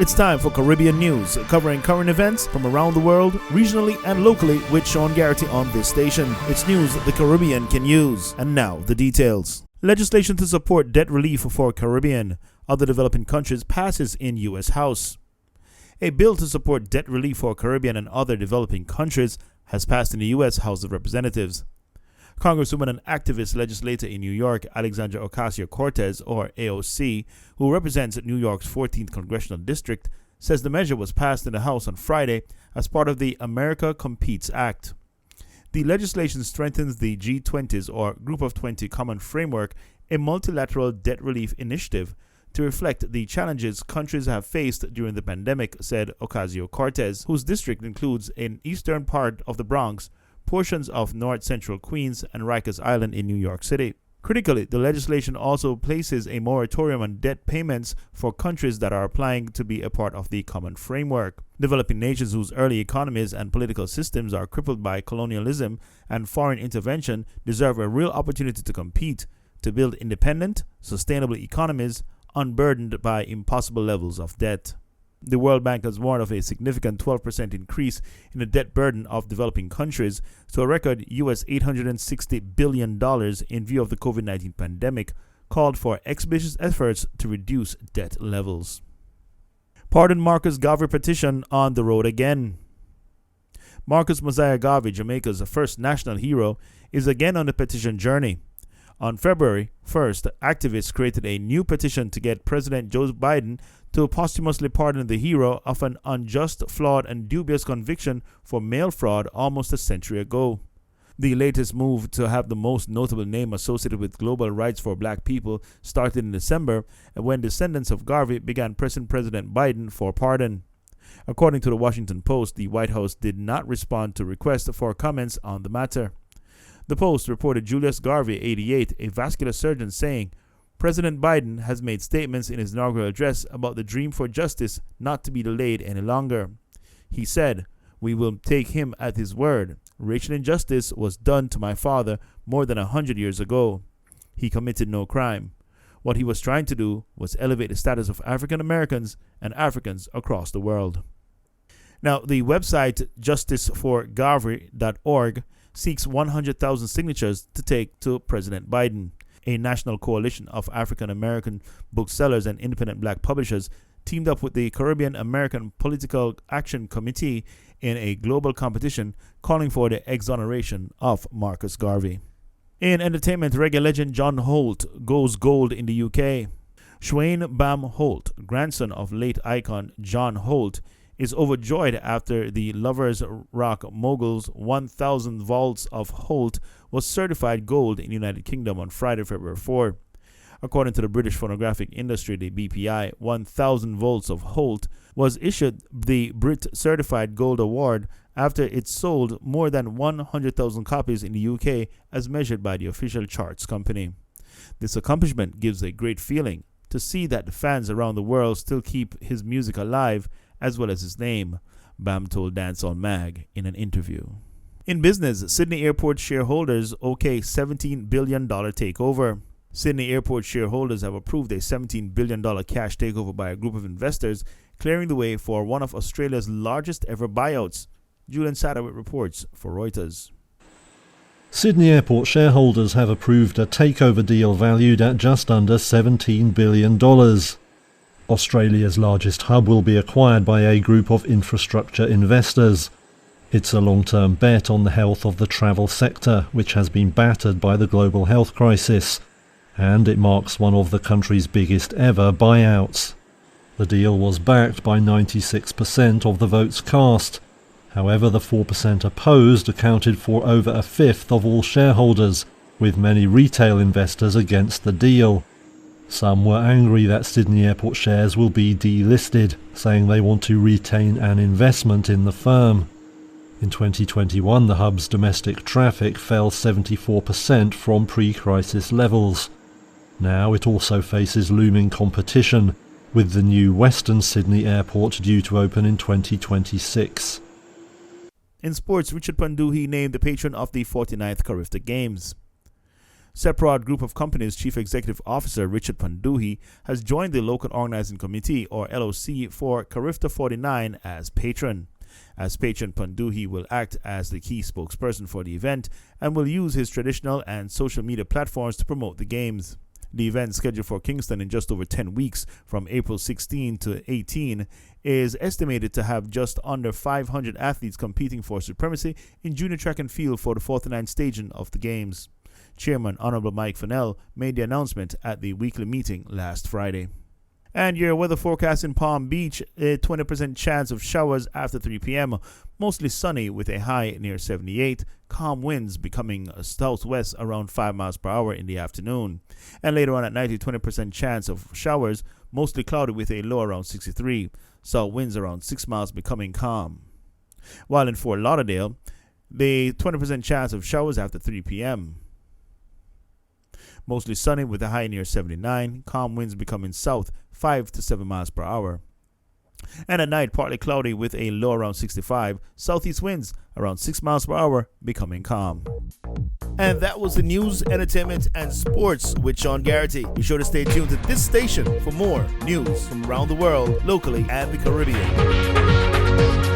It's time for Caribbean News, covering current events from around the world, regionally and locally, with Sean Garrity on this station. It's news the Caribbean can use. And now, the details. Legislation to support debt relief for Caribbean, other developing countries passes in U.S. House. A bill to support debt relief for Caribbean and other developing countries has passed in the U.S. House of Representatives. Congresswoman and activist legislator in New York, Alexandria Ocasio-Cortez, or AOC, who represents New York's 14th Congressional District, says the measure was passed in the House on Friday as part of the America Competes Act. The legislation strengthens the G20's, or Group of 20 Common Framework, a multilateral debt relief initiative, to reflect the challenges countries have faced during the pandemic, said Ocasio-Cortez, whose district includes an eastern part of the Bronx, portions of north-central Queens, and Rikers Island in New York City. Critically, the legislation also places a moratorium on debt payments for countries that are applying to be a part of the common framework. Developing nations whose early economies and political systems are crippled by colonialism and foreign intervention deserve a real opportunity to compete, to build independent, sustainable economies unburdened by impossible levels of debt. The World Bank has warned of a significant 12% increase in the debt burden of developing countries to a record US $860 billion in view of the COVID-19 pandemic, called for expeditious efforts to reduce debt levels. Pardon Marcus Garvey Petition on the road again. Marcus Mosiah Garvey, Jamaica's first national hero, is again on the petition journey. On February 1st, activists created a new petition to get President Joe Biden to posthumously pardon the hero of an unjust, flawed, and dubious conviction for mail fraud almost a century ago. The latest move to have the most notable name associated with global rights for black people started in December, when descendants of Garvey began pressing President Biden for pardon. According to the Washington Post, the White House did not respond to requests for comments on the matter. The Post reported Julius Garvey, 88, a vascular surgeon, saying, President Biden has made statements in his inaugural address about the dream for justice not to be delayed any longer. He said, "We will take him at his word. Racial injustice was done to my father more than 100 years ago. He committed no crime. What he was trying to do was elevate the status of African Americans and Africans across the world." Now, the website justiceforgarvey.org seeks 100,000 signatures to take to President Biden. A national coalition of African American booksellers and independent black publishers teamed up with the Caribbean American Political Action Committee in a global competition calling for the exoneration of Marcus Garvey. In entertainment, reggae legend John Holt goes gold in the UK. Swain Bam Holt, grandson of late icon John Holt, is overjoyed after the Lovers Rock mogul's 1,000 vaults of Holt was certified gold in the United Kingdom on Friday, February 4. According to the British phonographic industry, the BPI, 1,000 volts of Holt was issued the Brit Certified Gold Award after it sold more than 100,000 copies in the UK as measured by the official charts company. This accomplishment gives a great feeling to see that the fans around the world still keep his music alive as well as his name, Bam told Dancehall Mag in an interview. In business, Sydney Airport shareholders okay $17 billion takeover. Sydney Airport shareholders have approved a $17 billion cash takeover by a group of investors, clearing the way for one of Australia's largest ever buyouts. Julian Sadowit reports for Reuters. Sydney Airport shareholders have approved a takeover deal valued at just under $17 billion. Australia's largest hub will be acquired by a group of infrastructure investors. It's a long-term bet on the health of the travel sector, which has been battered by the global health crisis, and it marks one of the country's biggest ever buyouts. The deal was backed by 96% of the votes cast. However, the 4% opposed accounted for over a fifth of all shareholders, with many retail investors against the deal. Some were angry that Sydney Airport shares will be delisted, saying they want to retain an investment in the firm. In 2021, the hub's domestic traffic fell 74% from pre-crisis levels. Now it also faces looming competition, with the new Western Sydney Airport due to open in 2026. In sports, Richard Pandohie named the patron of the 49th Carifta Games. Separate Group of Companies Chief Executive Officer Richard Pandohie has joined the Local Organizing Committee, or LOC, for Carifta 49 as patron. As patron, Pandohie will act as the key spokesperson for the event and will use his traditional and social media platforms to promote the games. The event, scheduled for Kingston in just over 10 weeks from April 16 to 18, is estimated to have just under 500 athletes competing for supremacy in junior track and field for the 49th staging of the games. Chairman Honorable Mike Fennell made the announcement at the weekly meeting last Friday. And your weather forecast in Palm Beach: a 20% chance of showers after 3 p.m., mostly sunny with a high near 78, calm winds becoming southwest around 5 miles per hour in the afternoon. And later on at night, a 20% chance of showers, mostly cloudy with a low around 63, south winds around 6 miles becoming calm. While in Fort Lauderdale, the 20% chance of showers after 3 p.m. Mostly sunny with a high near 79, calm winds becoming south 5 to 7 miles per hour. And at night, partly cloudy with a low around 65, southeast winds around 6 miles per hour becoming calm. And that was the news, entertainment, and sports with Sean Garrity. Be sure to stay tuned to this station for more news from around the world, locally, and the Caribbean.